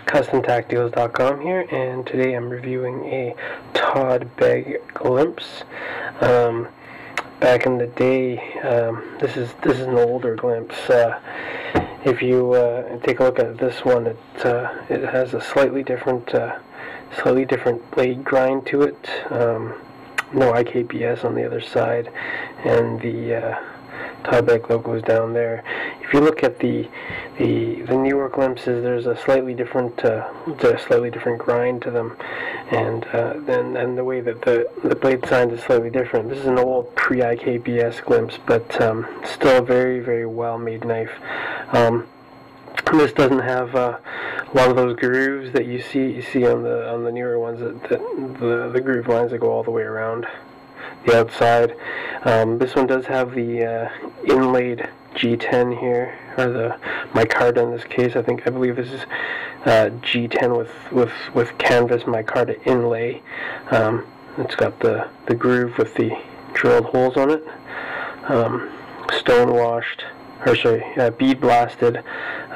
CustomTactiles.com here, and today I'm reviewing a Todd Begg Glimpse. Back in the day, this is an older glimpse. If you take a look at this one, it has a slightly different blade grind to it. No IKBS on the other side, and the Todd Begg logo is down there. If you look at the newer glimpses, there's a slightly different grind to them, and the way that the blade signs is slightly different. This is an old pre-IKBS glimpse, but still a very, very well made knife. This doesn't have a lot of those grooves that you see on the newer ones, the groove lines that go all the way around the outside. This one does have the inlaid G10 here, or the micarta in this case. I believe this is G10 with canvas micarta inlay. It's got the groove with the drilled holes on it. Stone washed, bead blasted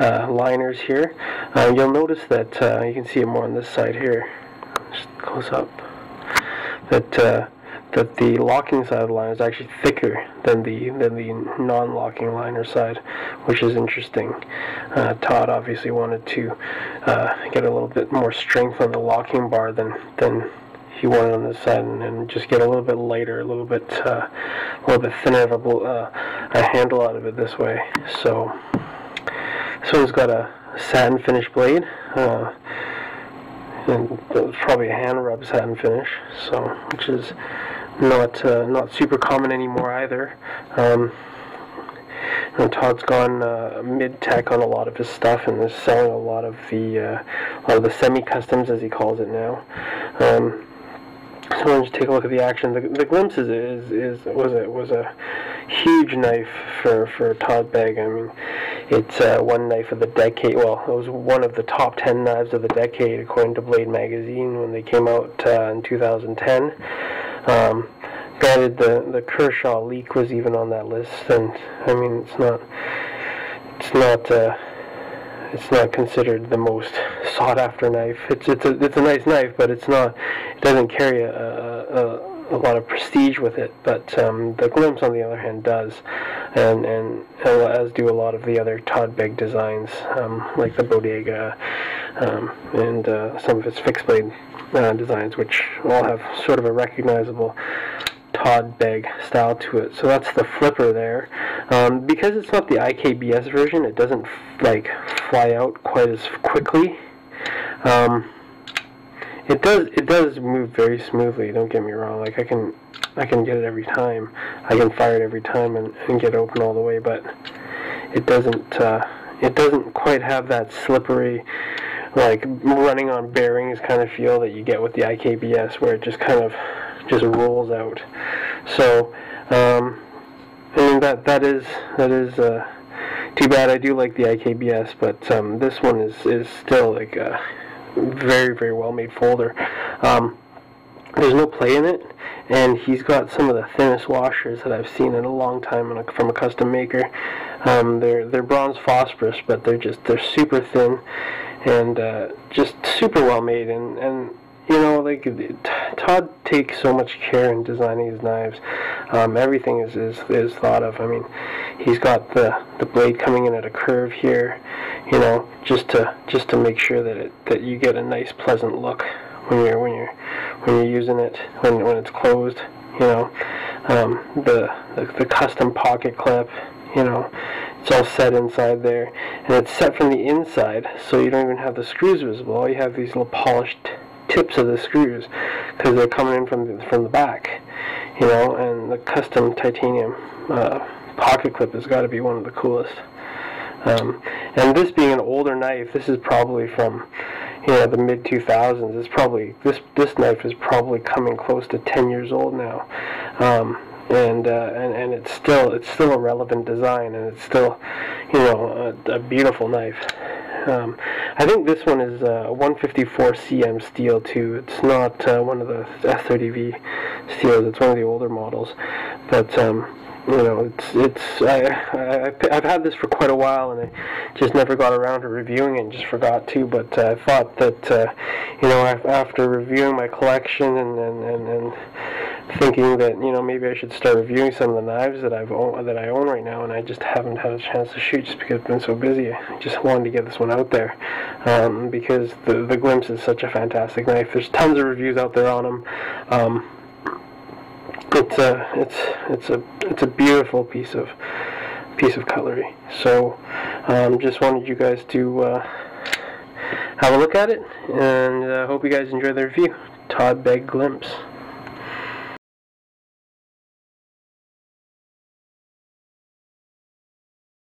liners here. You'll notice that you can see it more on this side here. Just close up. That the locking side of the line is actually thicker than the non-locking liner side, which is interesting. Todd obviously wanted to get a little bit more strength on the locking bar than he wanted on this side, and just get a little bit lighter, a little bit thinner of a handle out of it this way. So this one's got a satin finish blade, and it's probably a hand rub satin finish, so which is not super common anymore either. Todd's gone mid-tech on a lot of his stuff, and is selling a lot of the semi-customs, as he calls it now. So let's take a look at the action. The Glimpse was a huge knife for Todd Begg. I mean, it's one knife of the decade. Well, it was one of the top 10 knives of the decade, according to Blade magazine when they came out in 2010. Granted, the Kershaw leak was even on that list, and I mean, it's not considered the most sought-after knife. It's a nice knife, but it doesn't carry a lot of prestige with it. But the Glimpse, on the other hand, does, and as do a lot of the other Todd Begg designs, like the Bodega and some of his fixed blade designs, which all have sort of a recognizable Todd Begg style to it. So that's the flipper there. Because it's not the IKBS version, it doesn't fly out quite as quickly. It does move very smoothly. Don't get me wrong. Like I can get it every time. I can fire it every time and get open all the way. But it doesn't quite have that slippery, like running on bearings kind of feel that you get with the IKBS, where it just kind of rolls out. So I mean, that is too bad. I do like the IKBS, but this one is still like a very, very well made folder. There's no play in it, and he's got some of the thinnest washers that I've seen in a long time from a custom maker. They're bronze phosphorus, but they're super thin and just super well made, and you know, like, Todd takes so much care in designing his knives. Everything is thought of. I mean, he's got the blade coming in at a curve here, you know, just to make sure that you get a nice, pleasant look when you're using it when it's closed. You know, the custom pocket clip, you know, it's all set inside there, and it's set from the inside, so you don't even have the screws visible. All you have these little polished tips of the screws, because they're coming in from the back, you know. And the custom titanium pocket clip has got to be one of the coolest. And this being an older knife, this is probably from, you know, the mid 2000s. It's probably this knife is probably coming close to 10 years old now. And it's still a relevant design, and it's still, you know, a beautiful knife. I think this one is 154 cm steel too. It's not one of the S30V steels. It's one of the older models. But I've had this for quite a while, and I just never got around to reviewing it and just forgot to. But I thought that, after reviewing my collection and thinking that, maybe I should start reviewing some of the knives that I own right now, and I just haven't had a chance to shoot just because I've been so busy. I just wanted to get this one out there, because the Glimpse is such a fantastic knife. There's tons of reviews out there on them. It's a beautiful piece of cutlery. So just wanted you guys to have a look at it, and hope you guys enjoy the review. Todd Begg Glimpse.